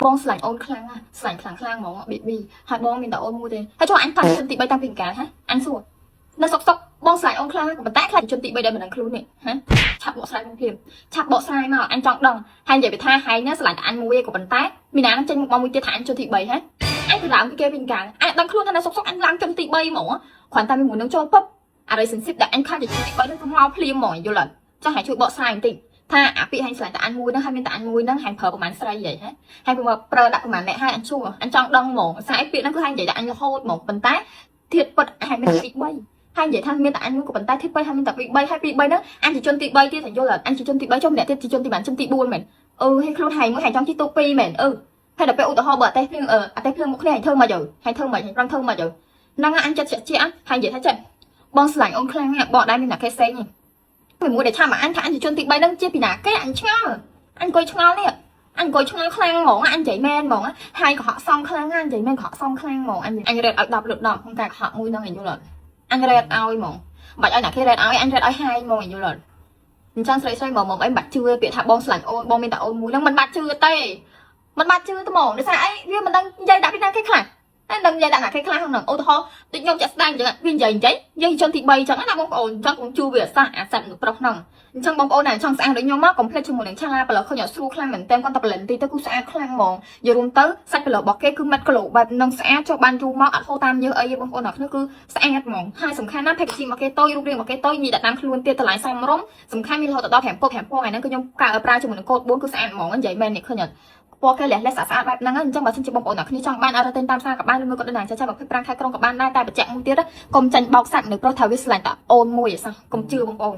បងស្លាញ់អូនខ្លាំងណាស់ស្លាញ់ខ្លាំងហ្មងប៊ីប៊ីហើយបងមានតែអូនមួយទេហើយចុះអញតាំងជនទី3តាំងពីកាលហ៎អញសួរនៅសុកបងស្លាញ់អូនខ្លាំងប៉ុន្តែខ្លាចជនទី3ដែលមិនដឹងខ្លួននេះហ៎ឆាប់បកស្រាយភ្លាមឆាប់បកស្រាយមកអញចង់ដឹងហើយនិយាយថាហែងណាស្លាញ់តែអញមួយឯងក៏ប៉ុន្តែមានណានឹងចេញមកមួយទៀតថាអញជនទី3ហ៎អញទៅឡើងពីគេវិញកាលអញដឹងខ្លួនថានៅសុកអញឡើងជនទី3ហ្មងគ្រាន់តែមានមួយនឹងចូលពឹបអរិយសិនសិបដែលអញខ្លាចជនទី3នឹងទៅមកភ្លាមហ្មងយល់អត់ចាស់ហើយជួយបកស្រាយបន្តិចថាអាពាក្យហែងស្លាញ់តែអញមួយហ្នឹងហើយមានតែអញមួយហ្នឹងហែងប្រើប្រហែលស្រីហីហ៎ហើយព្រោះប្រើដាក់ប្រហែលអ្នកហើយអញជួអញចង់ដឹងហ្មងស្អែកពាក្យហ្នឹងគឺហែងនិយាយតែអញរហូតហ្មងប៉ុន្តែធៀបពិតហែងមានទី3ហើយនិយាយថាមានតែអញមួយក៏ប៉ុន្តែធៀប3ហើយមានតែទី3ហើយទី3ហ្នឹងអញជាជនទី3ទៀតយល់អត់អញជាជនទី3ចុះម្នាក់ទៀតជាជនទីបានជនទី4មែនហើយខ្លួនហែងមួយហែងចង់ជីទូ2មែនហើយដល់ពេលឧទាហរណ៍បើអតេភ្លៀងមុខគ្នាហែងធ្វើមកទៅហែងធ្វើមកហែងប្រឹងធ្វើមកទៅហ្នឹងអញចិត្តជាហែងនិយាយថាចិត្តបងស្លាញ់អូនខ្លាំងណាស់បងដែរមានតែគេផ្សេងពេលមួយដែលឆាំអញថាអញជាជនទី3ហ្នឹងជាពីណាគេអញឆ្ងល់អញអង្គុយឆ្ងល់នេះអញអង្គុយឆ្ងល់ខ្លាំងហ្មងអញនិយាយមែនហ្មងហើយកុហកសំខ្លាំងអញនិយាយមែនកុហកសំខ្លាំងហ្មងអញរ៉េតឲ្យ10លើ10ក្នុងការកុហកមួយហ្នឹងយល់អត់អញរ៉េតឲ្យហ្មងបាច់ឲ្យណាគេរ៉េតឲ្យអញរ៉េតឲ្យហាយហ្មងយល់អត់អញ្ចឹងស្រីហ្មងអីបាច់ជឿពាក្យថាបងស្លាញ់អូនបងមានតែអូនមួយហ្នឹងមិនបាច់ជឿទេមិនបាច់ជឿទេហ្មងដោយសារអីវាមិនដឹងនិយាយដាក់ពីណាគេខ្លះតែនឹងនិយាយដាក់ណាគេខ្លះក្នុងឧទាហរណ៍ដូចខ្ញុំចាក់ស្ដាយអញ្ចឹងវានិយាយយើងជនទី3អញ្ចឹងណាបងប្អូនអញ្ចឹងកុំជួវាសាសអាសត្វប្រុសហ្នឹងអញ្ចឹងបងប្អូនណាចង់ស្អាតដូចខ្ញុំមកកុំភ្លេចជាមួយនឹងឆាប្លុកឃើញអត់ស្រួលខ្លាំងមែនតើគាត់តែប្លិនទីទៅគឺស្អាតខ្លាំងហ្មងនិយាយរួមទៅសាច់ប្លុករបស់គេគឺម៉ាត់គីឡូបែបនឹងស្អាតចុះបានយូរមកអត់ហូរតាមយើងអីទេបងប្អូនអរគ្នាគឺស្អាតហ្មងហើយសំខាន់ណាស់ packaging របស់គេតូចរូបរាងរបស់គេតូចញីដាក់តាមខ្លួនទៀតតម្លៃសមរម្យសំខាន់មានរហូតដល់5ពណ៌5ពណ៌ហ្នឹងគឺខ្ញុំប្រើជាមួយនឹងកូដ4គឺស្អាតហ្មងនិយាយមែននេះឃើញអត់ពណ៌គេលះស្អាតបែបហ្នឹងអញ្ចឹងបើសិនជាបងប្អូនអ្នកគ្នាចង់បានអត់ទៅតាមផ្សារក៏បានឬមួយក៏ដូចណាចា25ខែក្រុងក៏បានដែរតែបញ្ជាក់មួយទៀតកុំចាញ់បោកសាច់នៅប្រុសថាវាស្លាញ់តែអូនមួយឯសោះកុំជឿបងប្អូន